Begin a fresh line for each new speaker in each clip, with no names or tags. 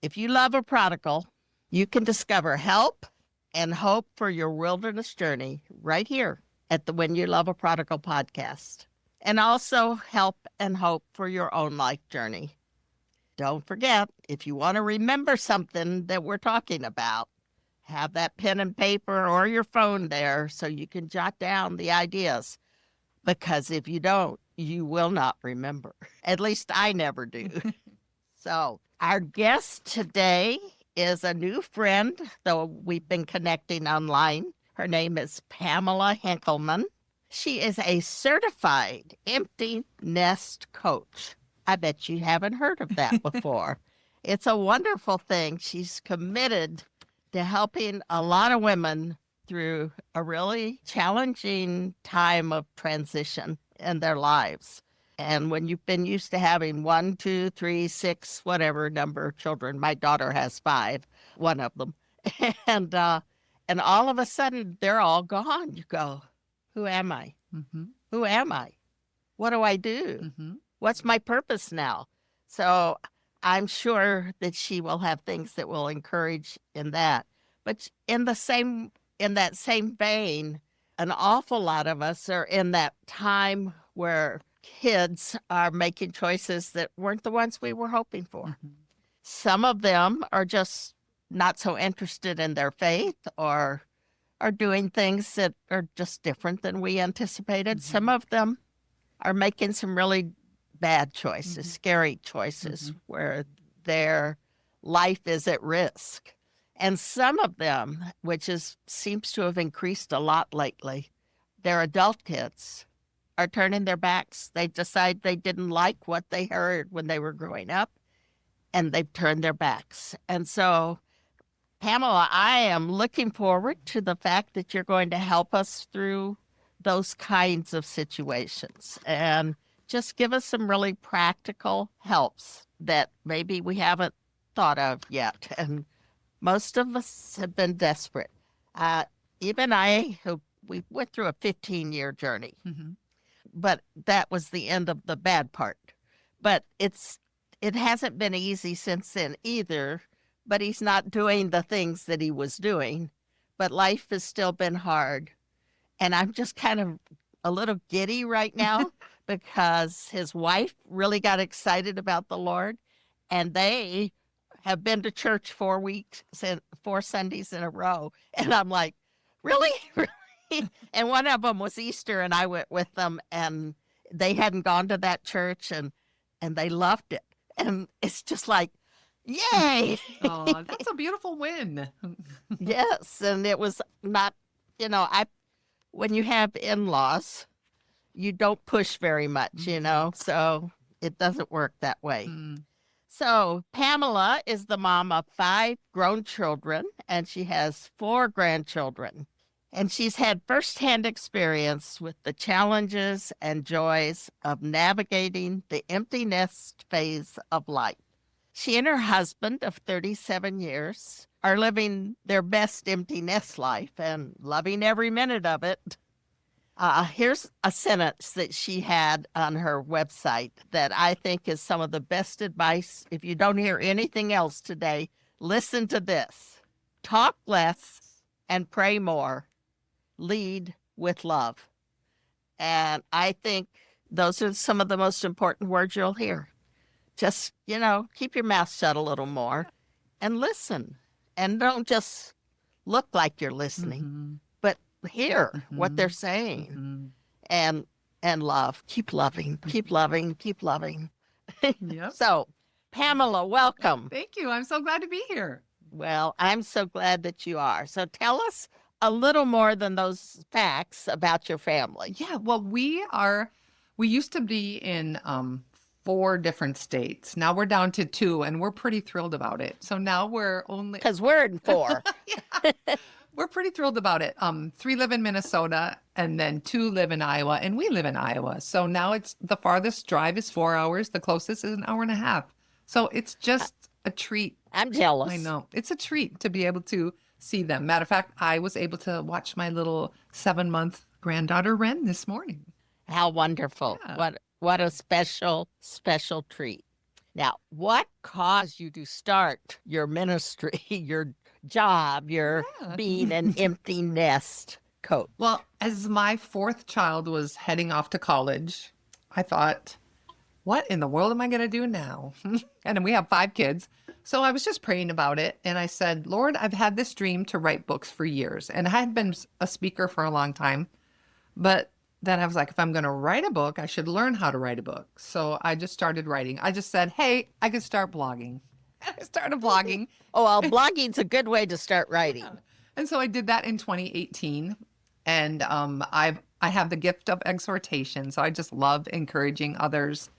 if you love a prodigal, you can discover help and hope for your wilderness journey right here at the When You Love a Prodigal podcast. And also help and hope for your own life journey. Don't forget, if you want to remember something that we're talking about, have that pen and paper or your phone there so you can jot down the ideas. Because if you don't, you will not remember. At least I never do. So our guest today is a new friend, though we've been connecting online. Her name is Pamela Henkelman. She is a certified empty nest coach. I bet you haven't heard of that before. It's a wonderful thing. She's committed to helping a lot of women through a really challenging time of transition in their lives. And when you've been used to having 1, 2, 3, 6, whatever number of children, my daughter has 5, one of them, and all of a sudden they're all gone. You go, who am I?
Mm-hmm.
Who am I? What do I do?
Mm-hmm.
What's my purpose now? So I'm sure that she will have things that will encourage in that. But in that same vein, an awful lot of us are in that time where kids are making choices that weren't the ones we were hoping for.
Mm-hmm.
Some of them are just not so interested in their faith or are doing things that are just different than we anticipated.
Mm-hmm.
Some of them are making some really bad choices,
Mm-hmm.
scary choices,
Mm-hmm.
where their life is at risk. And some of them, which seems to have increased a lot lately, their adult kids are turning their backs. They decide they didn't like what they heard when they were growing up, and they've turned their backs. And so, Pamela, I am looking forward to the fact that you're going to help us through those kinds of situations and just give us some really practical helps that maybe we haven't thought of yet. And most of us have been desperate. Even we went through a 15-year journey,
Mm-hmm.
but that was the end of the bad part. But it hasn't been easy since then either, but he's not doing the things that he was doing. But life has still been hard. And I'm just kind of a little giddy right now because his wife really got excited about the Lord, and they have been to church 4 Sundays in a row. And I'm like, really? Really? And one of them was Easter, and I went with them, and they hadn't gone to that church, and they loved it. And it's just like, yay!
Oh, that's a beautiful win.
Yes, and it was not, when you have in-laws, you don't push very much, so it doesn't work that way.
Mm.
So Pamela is the mom of 5 grown children, and she has 4 grandchildren. And she's had firsthand experience with the challenges and joys of navigating the empty nest phase of life. She and her husband of 37 years are living their best empty nest life and loving every minute of it. Here's a sentence that she had on her website that I think is some of the best advice. If you don't hear anything else today, listen to this. Talk less and pray more. Lead with love. And I think those are some of the most important words you'll hear. Just, keep your mouth shut a little more and listen. And don't just look like you're listening,
Mm-hmm.
but hear
Mm-hmm.
what they're saying.
Mm-hmm.
And love. Keep loving, keep loving, keep loving.
Yep.
So, Pamela, welcome.
Thank you. I'm so glad to be here.
Well, I'm so glad that you are. So tell us a little more than those facts about your family.
Yeah, well, we used to be in 4 different states. Now we're down to 2, and we're pretty thrilled about it. So now we're only...
Because we're in 4.
Yeah. We're pretty thrilled about it. 3 live in Minnesota, and then 2 live in Iowa, and we live in Iowa. So now it's the farthest drive is 4 hours. The closest is an hour and a half. So it's just a treat.
I'm jealous.
I know. It's a treat to be able to see them. Matter of fact, I was able to watch my little 7-month granddaughter Ren this morning.
How wonderful.
Yeah.
What a special, special treat. Now, what caused you to start your ministry, your job, your
Yeah.
being an empty nest coach?
Well, as my fourth child was heading off to college, I thought, what in the world am I going to do now? And then we have 5 kids. So I was just praying about it. And I said, Lord, I've had this dream to write books for years. And I had been a speaker for a long time. But then I was like, if I'm going to write a book, I should learn how to write a book. So I just started writing. I just said, hey, I could start blogging. And I started blogging.
Oh, well, blogging's a good way to start writing.
And so I did that in 2018. And I have the gift of exhortation. So I just love encouraging others.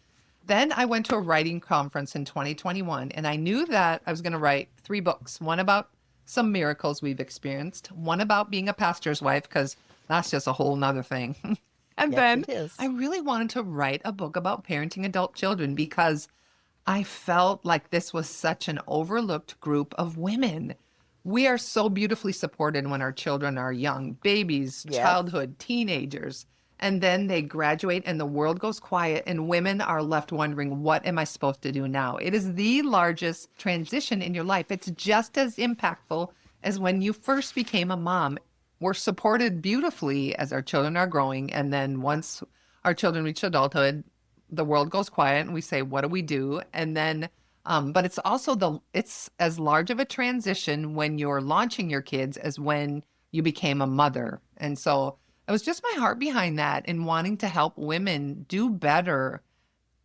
Then I went to a writing conference in 2021, and I knew that I was going to write 3 books, one about some miracles we've experienced, one about being a pastor's wife, because that's just a whole nother thing. And
Yes,
then
it is.
I really wanted to write a book about parenting adult children because I felt like this was such an overlooked group of women. We are so beautifully supported when our children are young, babies,
Yes.
childhood, teenagers. And then they graduate and the world goes quiet and women are left wondering, what am I supposed to do now? It is the largest transition in your life. It's just as impactful as when you first became a mom. We're supported beautifully as our children are growing. And then once our children reach adulthood, the world goes quiet and we say, what do we do? And then, but it's also it's as large of a transition when you're launching your kids as when you became a mother. And so it was just my heart behind that and wanting to help women do better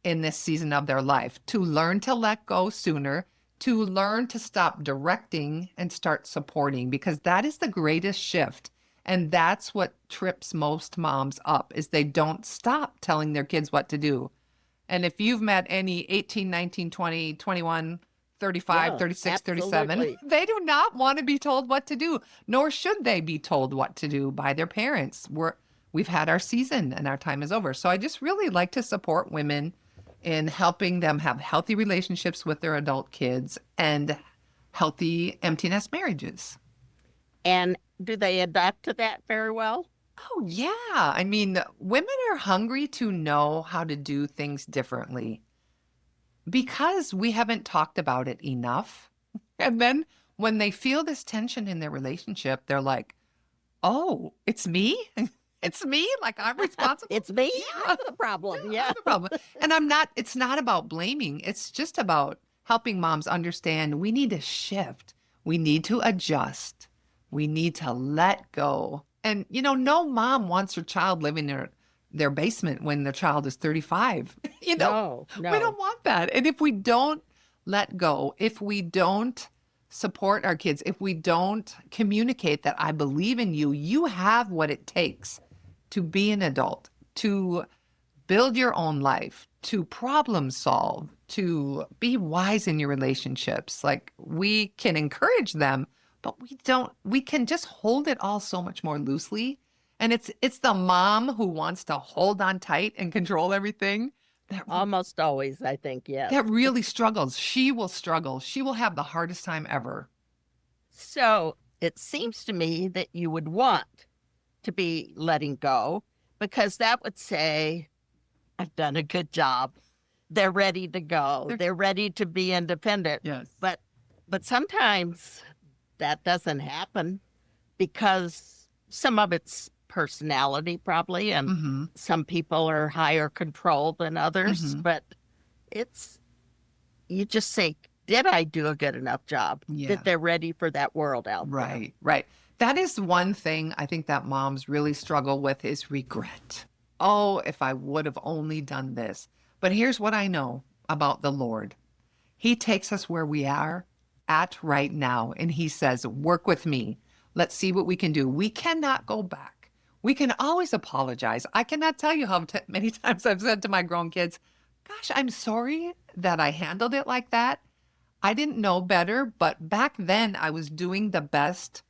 in this season of their life, to learn to let go sooner, to learn to stop directing and start supporting, because that is the greatest shift. And that's what trips most moms up, is they don't stop telling their kids what to do. And if you've met any 18, 19, 20, 21, 35,
Yeah,
36,
absolutely.
37, they do not want to be told what to do, nor should they be told what to do by their parents. We've had our season and our time is over. So I just really like to support women in helping them have healthy relationships with their adult kids and healthy empty nest marriages.
And do they adapt to that very well?
Oh, yeah. I mean, women are hungry to know how to do things differently because we haven't talked about it enough. And then when they feel this tension in their relationship, they're like, oh, it's me? It's me? Like I'm responsible?
It's me.
Yeah.
I'm the problem. Yeah.
I'm the problem. And it's not about blaming. It's just about helping moms understand we need to shift. We need to adjust. We need to let go. And, no mom wants her child living in their basement when their child is 35.
No.
We don't want that. And if we don't let go, if we don't support our kids, if we don't communicate that I believe in you, you have what it takes to be an adult, to build your own life, to problem solve, to be wise in your relationships. Like we can encourage them, but we can just hold it all so much more loosely. And it's the mom who wants to hold on tight and control everything
Almost always, I think, yes.
that really struggles. She will struggle. She will have the hardest time ever.
So it seems to me that you would want to be letting go because that would say, I've done a good job. They're ready to go. They're ready to be independent.
Yes.
But sometimes that doesn't happen because some of it's personality probably, and some people are higher control than others. But you just think, did I do a good enough job?
Yeah.
That they're ready for that world out there?
Right. That is one thing I think that moms really struggle with is regret. Oh, if I would have only done this. But here's what I know about the Lord. He takes us where we are at right now. And he says, work with me. Let's see what we can do. We cannot go back. We can always apologize. I cannot tell you how many times I've said to my grown kids, gosh, I'm sorry that I handled it like that. I didn't know better, but back then I was doing the best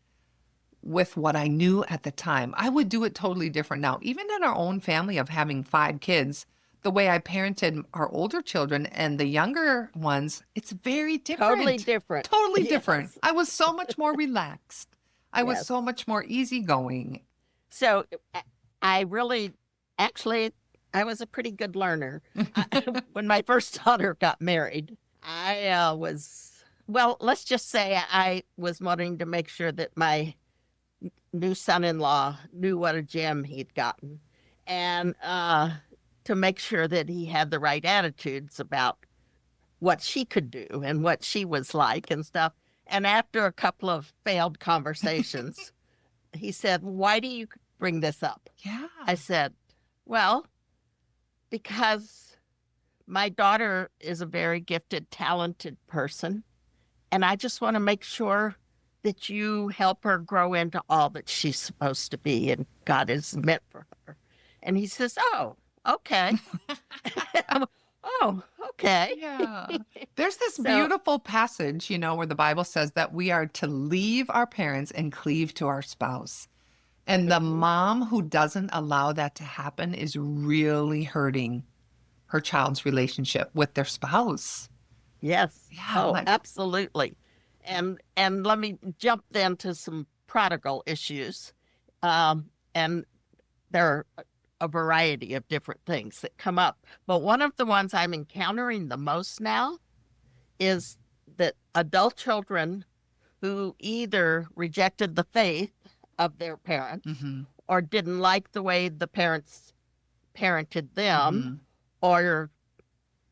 with what I knew at the time. I would do it totally different now. Even in our own family of having 5 kids, the way I parented our older children and the younger ones, it's very different.
Totally different.
Totally
Yes.
different. I was so much more relaxed. I was
Yes.
so much more easygoing.
So I really, actually, I was a pretty good learner. When my first daughter got married, I well, let's just say I was wanting to make sure that my new son-in-law knew what a gem he'd gotten, and to make sure that he had the right attitudes about what she could do and what she was like and stuff. And after a couple of failed conversations, he said, "Why do you bring this up?"
Yeah.
I said, "Well, because my daughter is a very gifted, talented person, and I just want to make sure that you help her grow into all that she's supposed to be and God has meant for her." And he says, "Oh, okay." Oh, okay.
Yeah. There's this
So,
beautiful passage, where the Bible says that we are to leave our parents and cleave to our spouse. And the mom who doesn't allow that to happen is really hurting her child's relationship with their spouse.
yes.
Yeah.
Oh,
Like,
absolutely. And let me jump then to some prodigal issues. And there are a variety of different things that come up. But one of the ones I'm encountering the most now is that adult children who either rejected the faith of their parents
mhm,
or didn't like the way the parents parented them
mhm,
or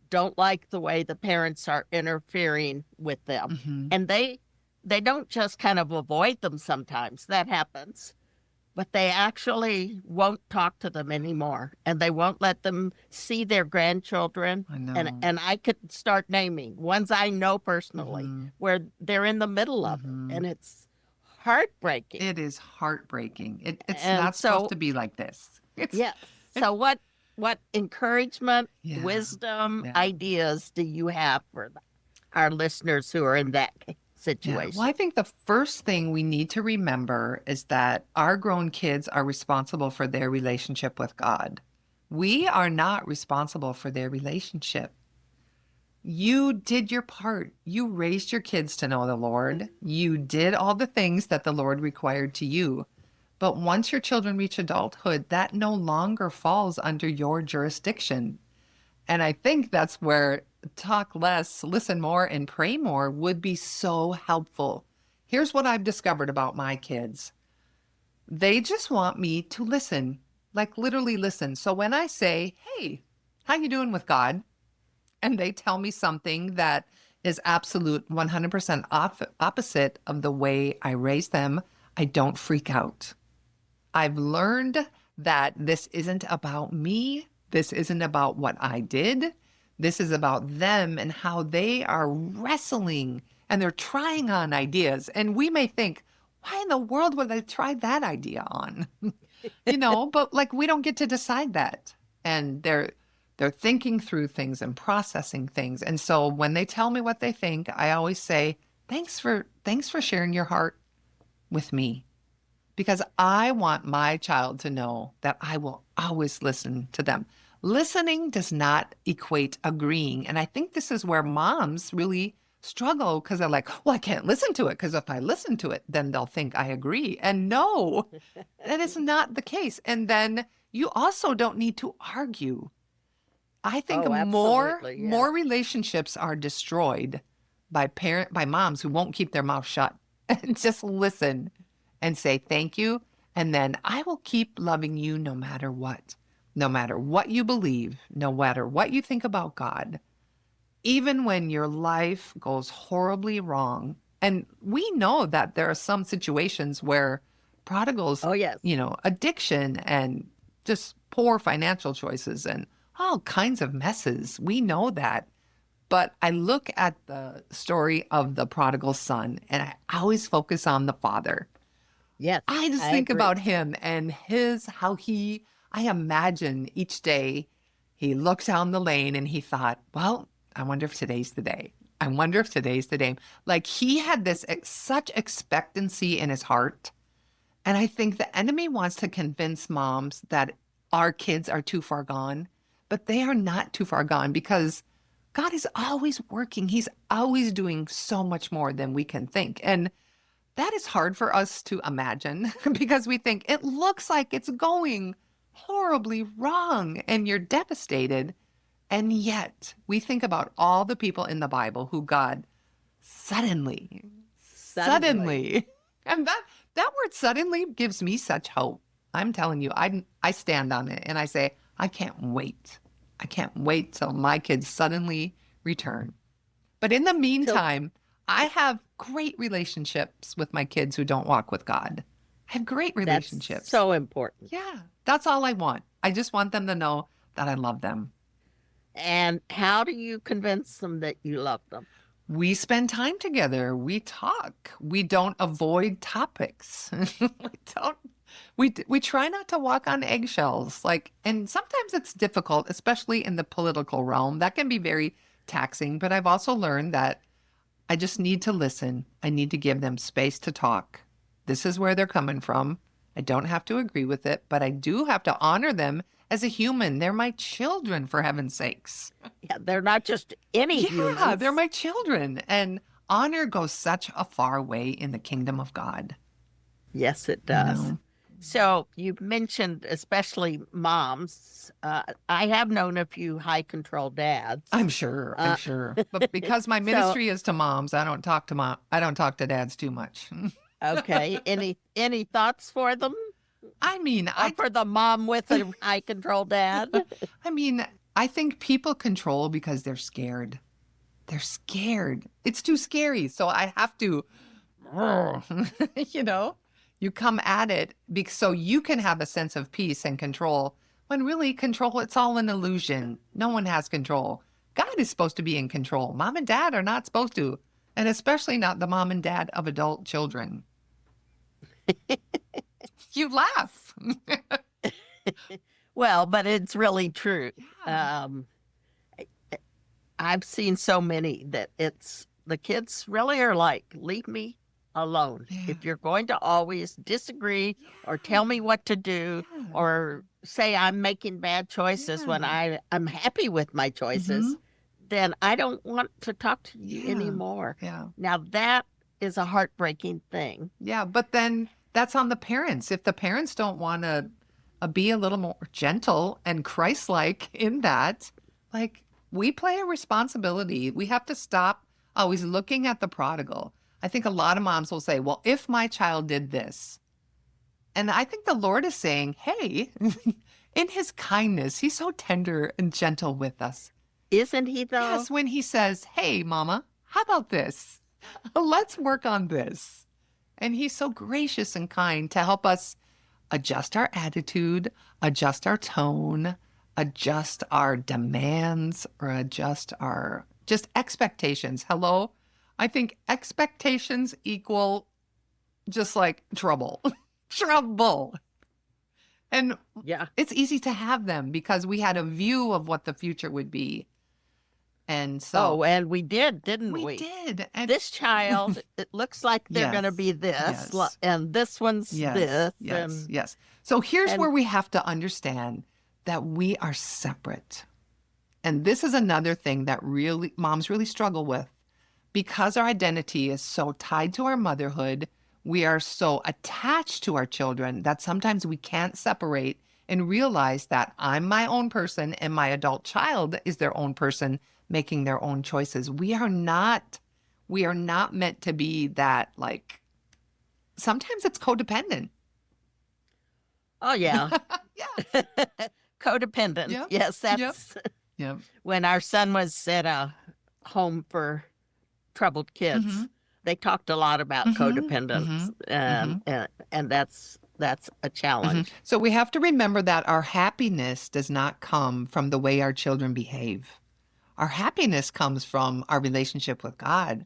don't like the way the parents are interfering with them.
mhm.
And they don't just kind of avoid them sometimes. That happens. But they actually won't talk to them anymore, and they won't let them see their grandchildren.
I know.
And I could start naming ones I know personally
Mhm,
where they're in the middle of it,
mhm.
and it's heartbreaking.
It is heartbreaking. It's
And
not supposed
so,
to be like this.
yes.
It,
So what encouragement,
yeah,
wisdom,
yeah.
ideas do you have for our listeners who are in that
Yeah.
situation?
Well, I think the first thing we need to remember is that our grown kids are responsible for their relationship with God. We are not responsible for their relationship. You did your part. You raised your kids to know the Lord. You did all the things that the Lord required to you. But once your children reach adulthood, that no longer falls under your jurisdiction. And I think that's where talk less, listen more, and pray more would be so helpful. Here's what I've discovered about my kids. They just want me to listen, like literally listen. So when I say, "Hey, how you doing with God?" and they tell me something that is absolute 100% opposite of the way I raised them, I don't freak out. I've learned that this isn't about me. This isn't about what I did. This is about them and how they are wrestling and they're trying on ideas. And we may think, why in the world would I try that idea on? But like we don't get to decide that. And they're thinking through things and processing things. And so when they tell me what they think, I always say, thanks for sharing your heart with me. Because I want my child to know that I will always listen to them. Listening does not equate agreeing. And I think this is where moms really struggle because they're like, well, I can't listen to it because if I listen to it, then they'll think I agree. And no, that is not the case. And then you also don't need to argue. I think
Oh, absolutely. Yes.
more relationships are destroyed by moms who won't keep their mouth shut and just listen and say thank you. And then I will keep loving you no matter what you believe, no matter what you think about God, even when your life goes horribly wrong. And we know that there are some situations where prodigals,
Oh, yes.
addiction and just poor financial choices and all kinds of messes. We know that. But I look at the story of the prodigal son and I always focus on the father.
Yes.
I just
I
think
agree.
about him and I imagine each day he looked down the lane and he thought, well, I wonder if today's the day. I wonder if today's the day. Like he had this such expectancy in his heart. And I think the enemy wants to convince moms that our kids are too far gone, but they are not too far gone because God is always working. He's always doing so much more than we can think. And that is hard for us to imagine because we think it looks like it's going horribly wrong and you're devastated. And yet we think about all the people in the Bible who God suddenly, and that word suddenly gives me such hope. I'm telling you, I stand on it and I say, I can't wait. I can't wait till my kids suddenly return. But in the meantime, I have great relationships with my kids who don't walk with God. I have great relationships.
That's so important.
Yeah, that's all I want. I just want them to know that I love them.
And how do you convince them that you love them?
We spend time together. We talk. We don't avoid topics. We try not to walk on eggshells. And sometimes it's difficult, especially in the political realm. That can be very taxing. But I've also learned that I just need to listen. I need to give them space to talk. This is where they're coming from. I don't have to agree with it, but I do have to honor them as a human. They're my children, for heaven's sakes.
Yeah, they're not just any humans.
Yeah, they're my children. And honor goes such a far way in the kingdom of God.
Yes, it does. So you mentioned especially moms. I have known a few high control dads.
I'm sure. But because my ministry is to moms, I don't talk to dads too much.
Okay. Any thoughts for them?
I mean,
for the mom with a high control dad?
I mean, I think people control because they're scared. They're scared. It's too scary. So I have to, you come at it so you can have a sense of peace and control, when really control, it's all an illusion. No one has control. God is supposed to be in control. Mom and dad are not supposed to, and especially not the mom and dad of adult children. You laugh.
Well, but it's really true. I've seen so many that the kids really are like, leave me alone. Yeah. If you're going to always disagree or tell me what to do or say I'm making bad choices when I'm happy with my choices, then I don't want to talk to you anymore.
Yeah.
Now that is a heartbreaking thing.
Yeah, but then that's on the parents. If the parents don't want to be a little more gentle and Christ-like in that, we play a responsibility. We have to stop always looking at the prodigal. I think a lot of moms will say, well, if my child did this. And I think the Lord is saying, hey, in his kindness, he's so tender and gentle with us.
Isn't he, though?
Yes, when he says, hey, mama, how about this? Let's work on this. And he's so gracious and kind to help us adjust our attitude, adjust our tone, adjust our demands, or adjust our just expectations. Hello? I think expectations equal just like trouble. Trouble. And it's easy to have them because we had a view of what the future would be. And so.
Oh, and we did, didn't we?
We did. And
this child, it looks like they're going to be this, and this one's this.
Yes. So here's where we have to understand that we are separate. And this is another thing that moms really struggle with. Because our identity is so tied to our motherhood, we are so attached to our children that sometimes we can't separate and realize that I'm my own person and my adult child is their own person making their own choices. We are not meant to be that, sometimes it's codependent.
Oh, yeah.
Yeah.
Codependent. Yep. Yes, that's when our son was at a home for troubled kids. They talked a lot about codependence, and that's a challenge.
So we have to remember that our happiness does not come from the way our children behave. Our happiness comes from our relationship with God,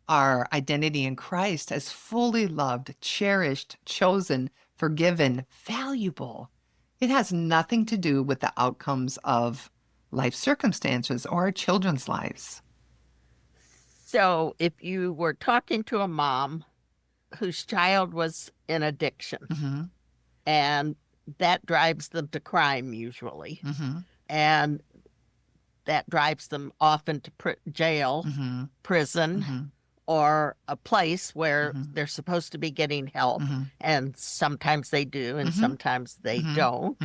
our identity in Christ as fully loved, cherished, chosen, forgiven, valuable. It has nothing to do with the outcomes of life circumstances or our children's lives.
So if you were talking to a mom whose child was in addiction, and that drives them to crime usually, and that drives them often to jail, prison, or a place where they're supposed to be getting help, and sometimes they do and sometimes they don't.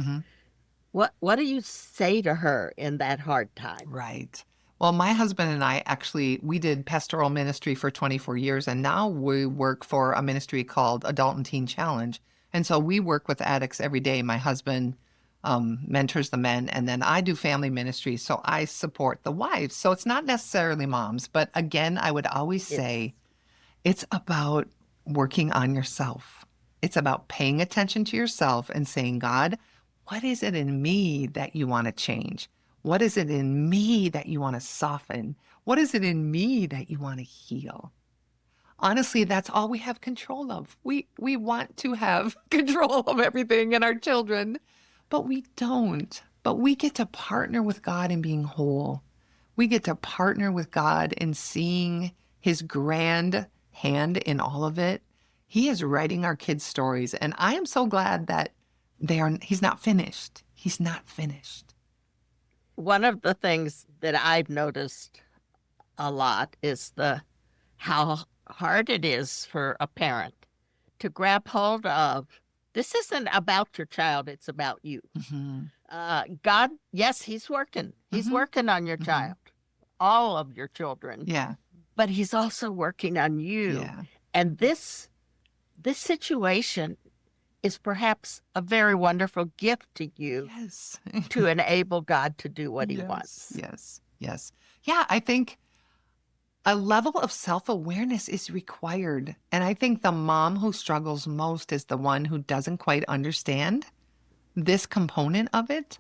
What do you say to her in that hard time?
Right. Well, my husband and I actually, we did pastoral ministry for 24 years, and now we work for a ministry called Adult and Teen Challenge. And so we work with addicts every day. My husband mentors the men, and then I do family ministry. So I support the wives. So it's not necessarily moms, but again, I would always say it's about working on yourself. It's about paying attention to yourself and saying, God, what is it in me that you want to change? What is it in me that you want to soften? What is it in me that you want to heal? Honestly, that's all we have control of. We want to have control of everything and our children, but we don't. But we get to partner with God in being whole. We get to partner with God in seeing his grand hand in all of it. He is writing our kids' stories, and I am so glad that he's not finished. He's not finished.
One of the things that I've noticed a lot is how hard it is for a parent to grab hold of, this isn't about your child, it's about you.
Mm-hmm.
God, yes, he's working. He's
Mm-hmm.
working on your child, all of your children.
Yeah.
But he's also working on you.
Yeah.
And this situation is perhaps a very wonderful gift to you
Yes.
to enable God to do what he wants.
Yes. Yes. Yeah, I think a level of self-awareness is required. And I think the mom who struggles most is the one who doesn't quite understand this component of it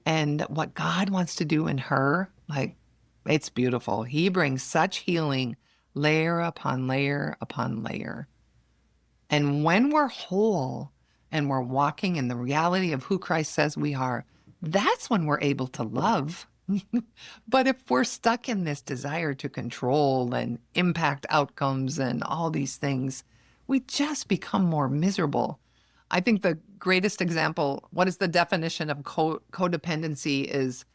and what God wants to do in her. Like, it's beautiful. He brings such healing layer upon layer upon layer. And when we're whole and we're walking in the reality of who Christ says we are, that's when we're able to love. But if we're stuck in this desire to control and impact outcomes and all these things, we just become more miserable. I think the greatest example, what is the definition of codependency, is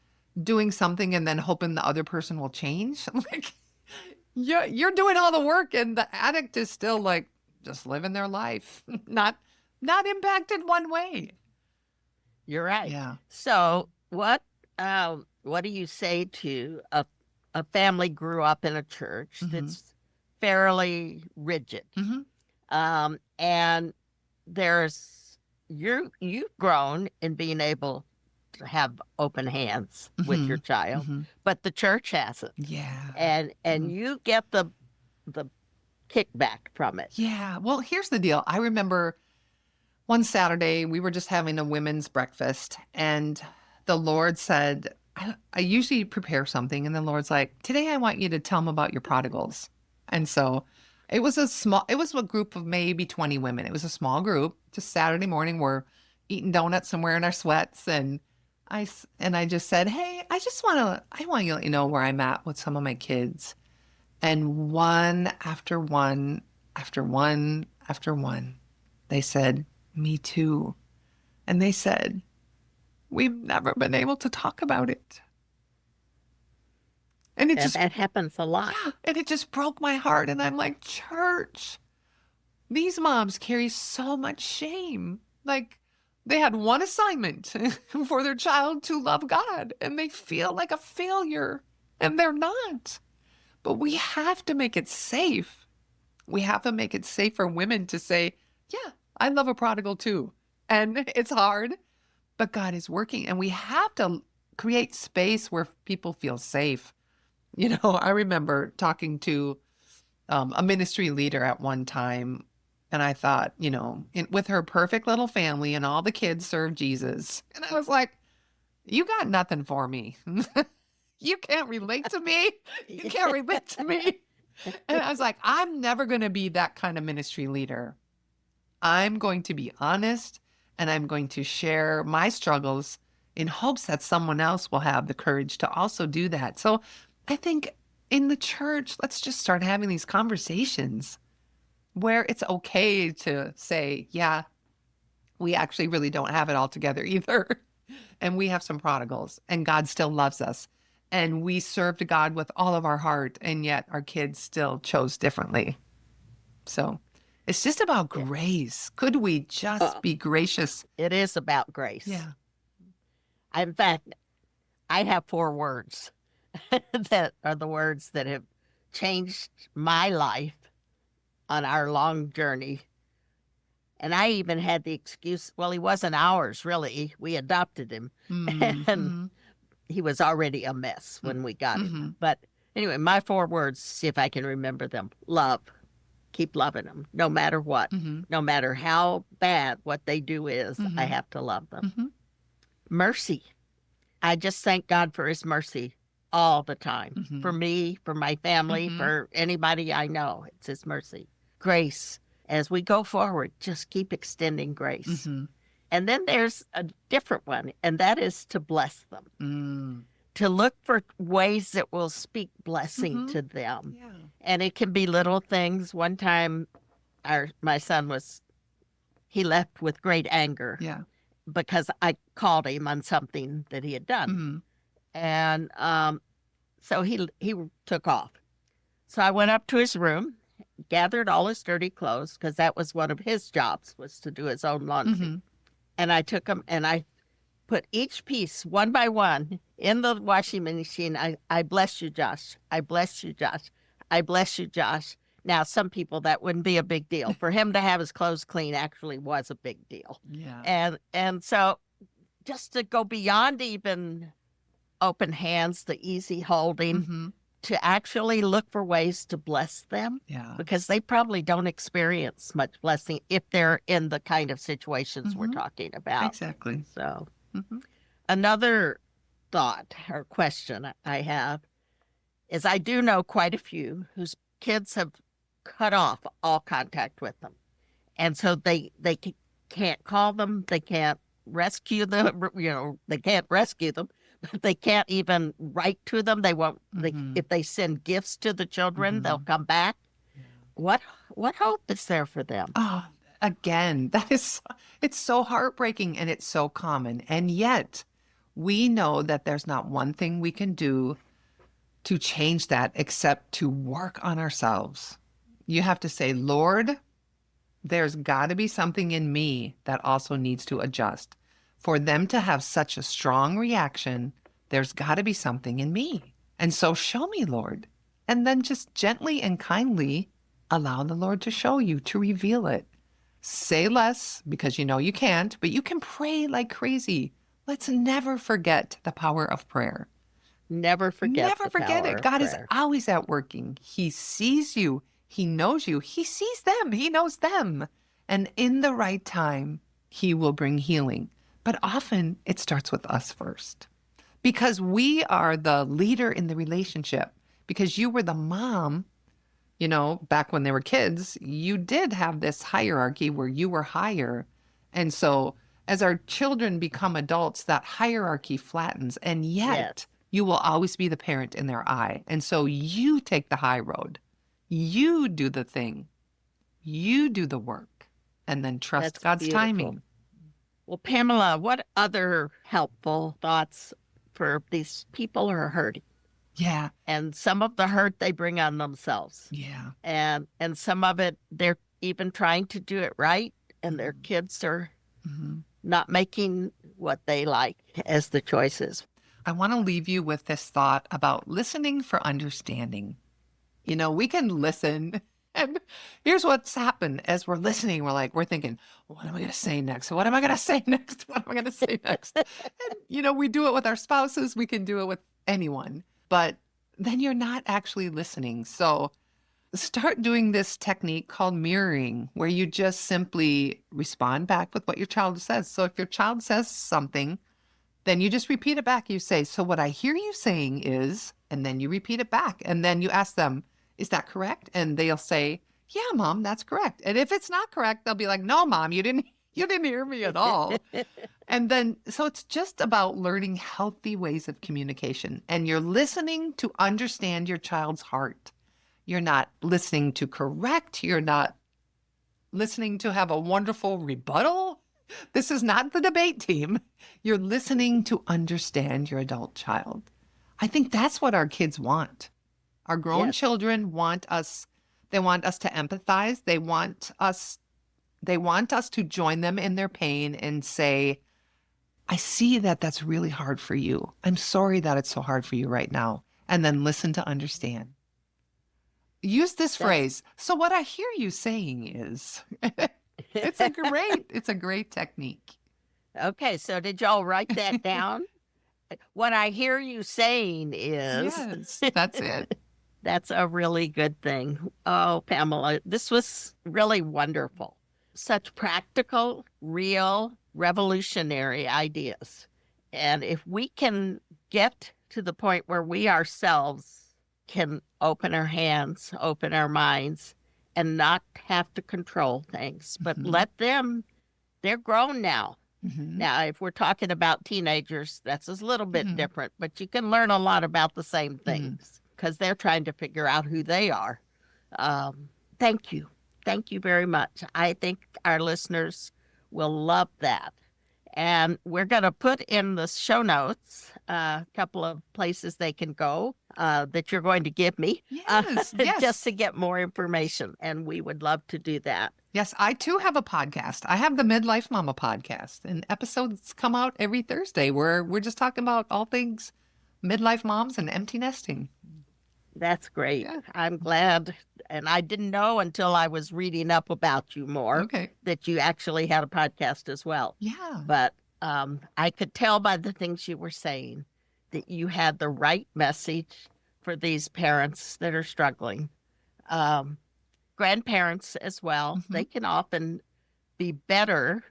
doing something and then hoping the other person will change. Like, you're doing all the work and the addict is still like just living their life, not impacted one way.
You're right.
Yeah.
So what do you say to a family grew up in a church that's fairly rigid? And you've grown in being able to have open hands with your child, but the church hasn't.
Yeah.
And you get the kickback from it.
Yeah. Well, here's the deal. I remember one Saturday we were just having a women's breakfast, and the Lord said, I usually prepare something, and the Lord's like, today I want you to tell them about your prodigals. And so it was a group of maybe 20 women. It was a small group. Just Saturday morning, we're eating donuts and wearing our sweats. And I just said, hey, I want you to let you know where I'm at with some of my kids. And one after one, after one, after one, they said, me too. And they said, we've never been able to talk about it. And
that happens a lot.
Yeah, and it just broke my heart. And I'm like, church, these moms carry so much shame. Like, they had one assignment for their child to love God, and they feel like a failure, and they're not. But we have to make it safe. We have to make it safe for women to say, yeah, I love a prodigal too. And it's hard, but God is working. And we have to create space where people feel safe. You know, I remember talking to a ministry leader at one time, and I thought, you know, with her perfect little family and all the kids serve Jesus. And I was like, you got nothing for me. You can't relate to me. You can't relate to me. And I was like, I'm never going to be that kind of ministry leader. I'm going to be honest, and I'm going to share my struggles in hopes that someone else will have the courage to also do that. So I think in the church, let's just start having these conversations where it's okay to say, yeah, we actually really don't have it all together either. And we have some prodigals, and God still loves us. And we served God with all of our heart, and yet our kids still chose differently. So it's just about grace. Could we just be gracious?
It is about grace.
Yeah.
In fact, I have 4 words that are the words that have changed my life on our long journey. And I even had the excuse, well, he wasn't ours, really. We adopted him. And he was already a mess when we got him. But anyway, my 4 words, see if I can remember them. Love. Keep loving them, no matter what. No matter how bad what they do is, I have to love them. Mercy. I just thank God for his mercy all the time. For me, for my family, for anybody I know. It's his mercy. Grace. As we go forward, just keep extending grace. And then there's a different one, and that is to bless them. To look for ways that will speak blessing to them.
Yeah.
And it can be little things. One time, my son he left with great anger.
Yeah.
Because I called him on something that he had done. And so he took off. So I went up to his room, gathered all his dirty clothes, because that was one of his jobs, was to do his own laundry. And I took them and I put each piece one by one in the washing machine. I bless you, Josh. I bless you, Josh. I bless you, Josh. Now, some people, that wouldn't be a big deal. For him to have his clothes clean actually was a big deal.
Yeah.
And so just to go beyond even open hands, the easy holding, to actually look for ways to bless them.
Yeah.
Because they probably don't experience much blessing if they're in the kind of situations we're talking about.
Exactly.
So another thought or question I have is I do know quite a few whose kids have cut off all contact with them. And so they can't call them, they can't rescue them, they can't rescue them, but they can't even write to them. They won't, if they send gifts to the children, they'll come back. Yeah. What hope is there for them?
Oh, again, it's so heartbreaking and it's so common. And yet we know that there's not one thing we can do to change that except to work on ourselves. You have to say, Lord, there's got to be something in me that also needs to adjust. For them to have such a strong reaction, there's got to be something in me. And so show me, Lord. And then just gently and kindly allow the Lord to show you, to reveal it. Say less because you know you can't, but you can pray like crazy. Let's never forget the power of prayer.
Never forget
it. God is always at working. He sees you. He knows you. He sees them. He knows them. And in the right time, he will bring healing. But often it starts with us first because we are the leader in the relationship. Because you were the mom, back when they were kids, you did have this hierarchy where you were higher. And so as our children become adults, that hierarchy flattens. And yet you will always be the parent in their eye. And so you take the high road. You do the thing. You do the work. And then trust God's timing.
Well, Pamela, what other helpful thoughts for these people who are hurting?
Yeah.
And some of the hurt they bring on themselves.
Yeah.
And some of it, they're even trying to do it right. And their kids are not making what they like as the choices.
I want to leave you with this thought about listening for understanding. We can listen. And here's what's happened as we're listening. We're thinking, what am I going to say next? What am I going to say next? What am I going to say next? And, we do it with our spouses. We can do it with anyone. But then you're not actually listening. So start doing this technique called mirroring, where you just simply respond back with what your child says. So if your child says something, then you just repeat it back. You say, so what I hear you saying is, and then you repeat it back. And then you ask them, is that correct? And they'll say, yeah, Mom, that's correct. And if it's not correct, they'll be like, no, Mom, you didn't hear me at all. And then, so it's just about learning healthy ways of communication. And you're listening to understand your child's heart. You're not listening to correct. You're not listening to have a wonderful rebuttal. This is not the debate team. You're listening to understand your adult child. I think that's what our kids want. Our grown children want us, they want us to empathize. They want us to join them in their pain and say, I see that that's really hard for you. I'm sorry that it's so hard for you right now. And then listen to understand. Use this phrase. So what I hear you saying is, it's a great technique.
Okay, so did y'all write that down? What I hear you saying is,
Yes, that's it.
That's a really good thing. Oh, Pamela, this was really wonderful. Such practical, real, revolutionary ideas. And if we can get to the point where we ourselves can open our hands, open our minds, and not have to control things, but let them, they're grown now. Now, if we're talking about teenagers, that's a little bit different, but you can learn a lot about the same things because they're trying to figure out who they are. Thank you. Thank you very much. I think our listeners will love that. And we're going to put in the show notes a couple of places they can go that you're going to give me
Yes.
just to get more information. And we would love to do that.
Yes, I too have a podcast. I have the Midlife Momma Podcast, and episodes come out every Thursday where we're just talking about all things midlife moms and empty nesting.
That's great.
Yeah.
I'm glad. And I didn't know until I was reading up about you more that you actually had a podcast as well.
Yeah.
But I could tell by the things you were saying that you had the right message for these parents that are struggling. Grandparents as well, they can often be better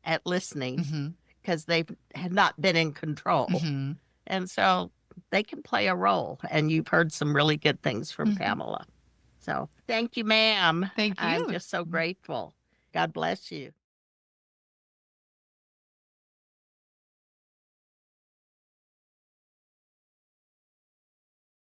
at listening because they've not been in control. And so they can play a role. And you've heard some really good things from Pamela. So thank you, ma'am.
Thank you.
I'm just so grateful. God bless you.